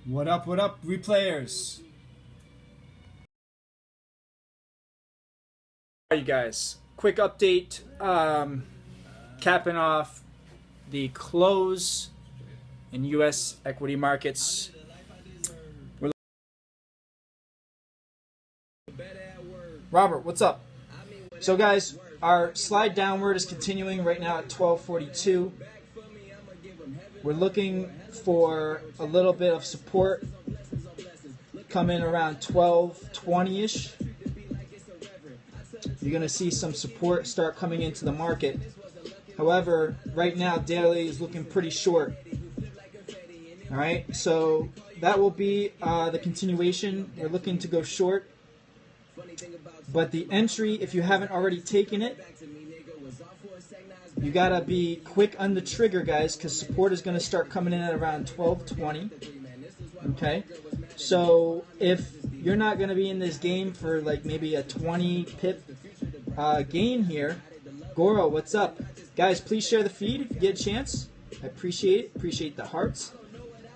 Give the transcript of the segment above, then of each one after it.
What up, replayers? Alright, you guys, quick update, capping off the close in U.S. equity markets. Robert, what's up? So guys, our slide downward is continuing right now at 1242. We're looking for a little bit of support coming around 1220-ish. You're going to see some support start coming into the market. However, right now daily is looking pretty short. All right, so that will be the continuation. We're looking to go short. But the entry, if you haven't already taken it, you gotta be quick on the trigger, guys, because support is going to start coming in at around 1220. Okay, so if you're not going to be in this game for like maybe a 20 pip gain here, Goro, what's up? Guys, please share the feed if you get a chance. I appreciate it. Appreciate the hearts.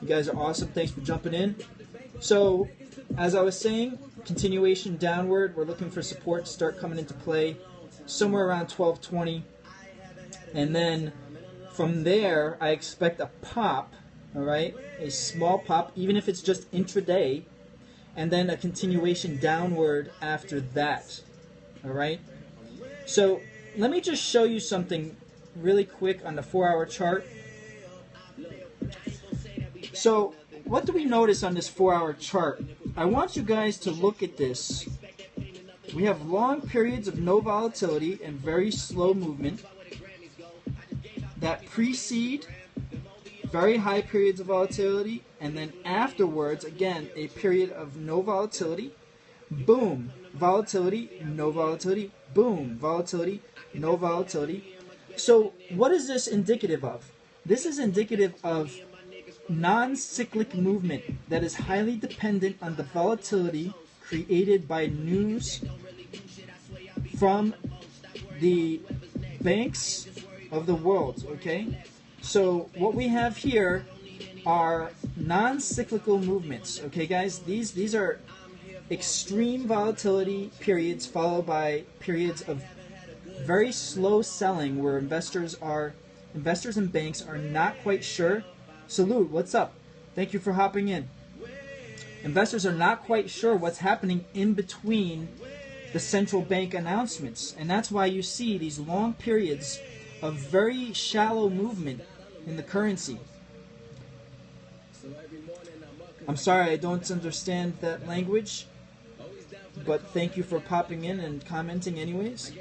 You guys are awesome. Thanks for jumping in. So, as I was saying, continuation downward. We're looking for support to start coming into play somewhere around 1220. And then from there, I expect a pop, all right? A small pop, even if it's just intraday, and then a continuation downward after that, all right? So let me just show you something really quick on the 4-hour chart. So what do we notice on this 4-hour chart? I want you guys to look at this. We have long periods of no volatility and very slow movement that precede very high periods of volatility, and then afterwards, again, a period of no volatility, boom, volatility, no volatility, boom, volatility, no volatility. So what is this indicative of? This is indicative of non-cyclic movement that is highly dependent on the volatility created by news from the banks of the world, okay? So what we have here are non-cyclical movements, okay guys? These are extreme volatility periods followed by periods of very slow selling where investors and banks are not quite sure. Salute, what's up? Thank you for hopping in. Investors are not quite sure what's happening in between the central bank announcements, and that's why you see these long periods of very shallow movement in the currency. I'm sorry I don't understand that language, but thank you for popping in and commenting anyways.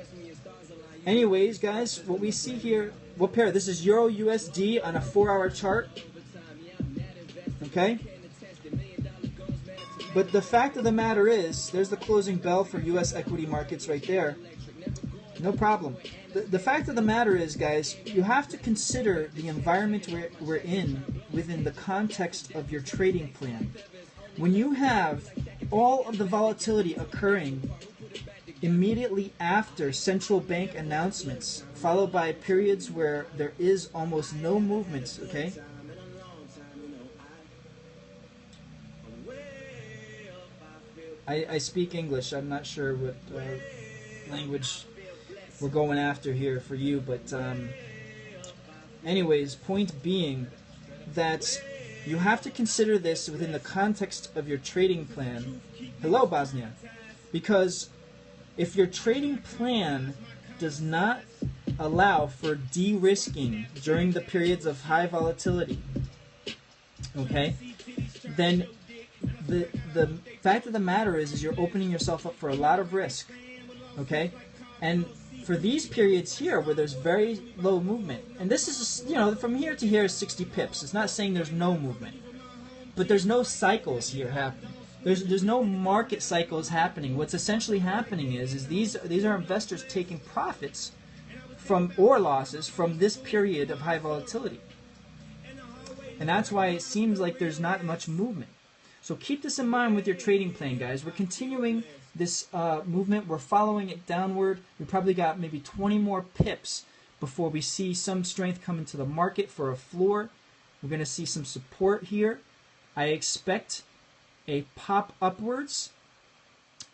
Anyways, guys, what we see here, what pair? This is Euro USD on a 4-hour chart. Okay? But the fact of the matter is, there's the closing bell for US equity markets right there. No problem. The fact of the matter is, guys, you have to consider the environment we're in within the context of your trading plan. When you have all of the volatility occurring immediately after central bank announcements, followed by periods where there is almost no movements, okay? I speak English. I'm not sure what language we're going after here for you, but anyways, point being that you have to consider this within the context of your trading plan. Hello, Bosnia. Because if your trading plan does not allow for de-risking during the periods of high volatility, okay, then the fact of the matter is you're opening yourself up for a lot of risk, okay? And for these periods here where there's very low movement, and this is, you know, from here to here is 60 pips. It's not saying there's no movement, but there's no cycles here happening. There's no market cycles happening. What's essentially happening is these are investors taking profits from or losses from this period of high volatility. And that's why it seems like there's not much movement. So keep this in mind with your trading plan, guys. We're continuing this movement. We're following it downward. We probably got maybe 20 more pips before we see some strength come into the market for a floor. We're going to see some support here. I expect a pop upwards,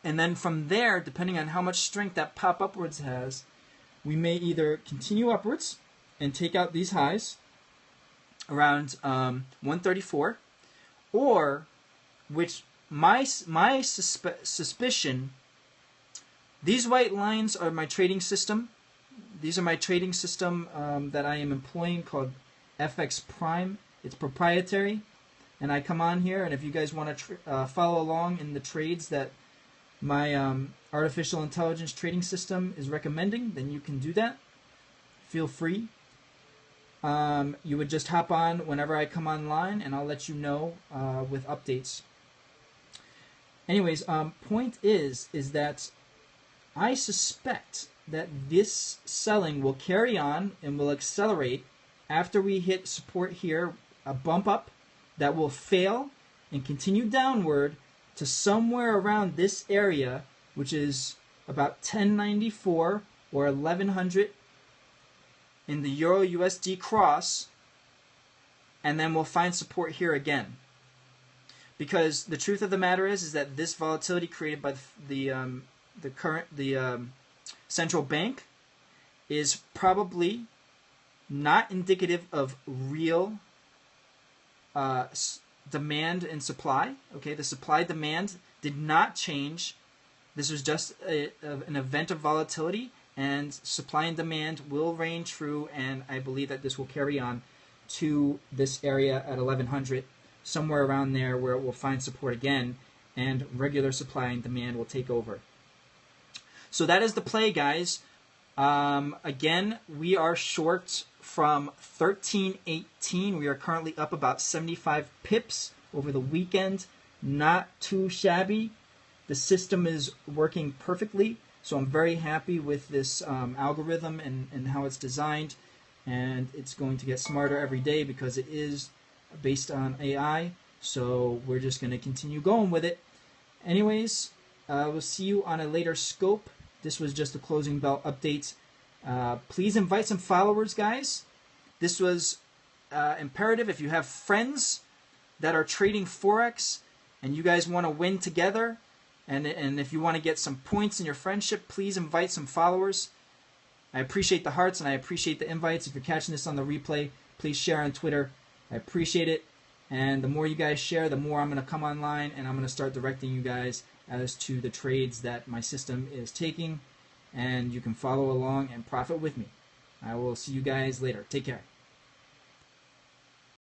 and then from there, depending on how much strength that pop upwards has, we may either continue upwards and take out these highs around 134, or, which my suspicion, these white lines are my trading system. These are my trading system that I am employing, called FX Prime. It's proprietary, and I come on here, and if you guys want to follow along in the trades that my artificial intelligence trading system is recommending, then you can do that. Feel free. You would just hop on whenever I come online, and I'll let you know with updates. Anyways, point is that I suspect that this selling will carry on and will accelerate after we hit support here, a bump up that will fail and continue downward to somewhere around this area, which is about 1094 or 1100 in the Euro USD cross, and then we'll find support here again. Because the truth of the matter is that this volatility created by the central bank is probably not indicative of real demand and supply. Okay, the supply-demand did not change. This was just an event of volatility, and supply and demand will reign true, and I believe that this will carry on to this area at 1100, somewhere around there, where it will find support again, and regular supply and demand will take over. So that is the play, guys. Again, we are short from 1318. We are currently up about 75 pips over the weekend. Not too shabby. The system is working perfectly, so I'm very happy with this algorithm and how it's designed, and it's going to get smarter every day because it is based on AI, so we're just going to continue going with it. Anyways, we'll see you on a later scope. This was just a closing bell update. Please invite some followers, guys. This was imperative. If you have friends that are trading Forex and you guys want to win together, and if you want to get some points in your friendship, please invite some followers. I appreciate the hearts and I appreciate the invites. If you're catching this on the replay, please share on Twitter. I appreciate it. And the more you guys share, the more I'm going to come online, and I'm going to start directing you guys as to the trades that my system is taking. And you can follow along and profit with me. I will see you guys later. Take care.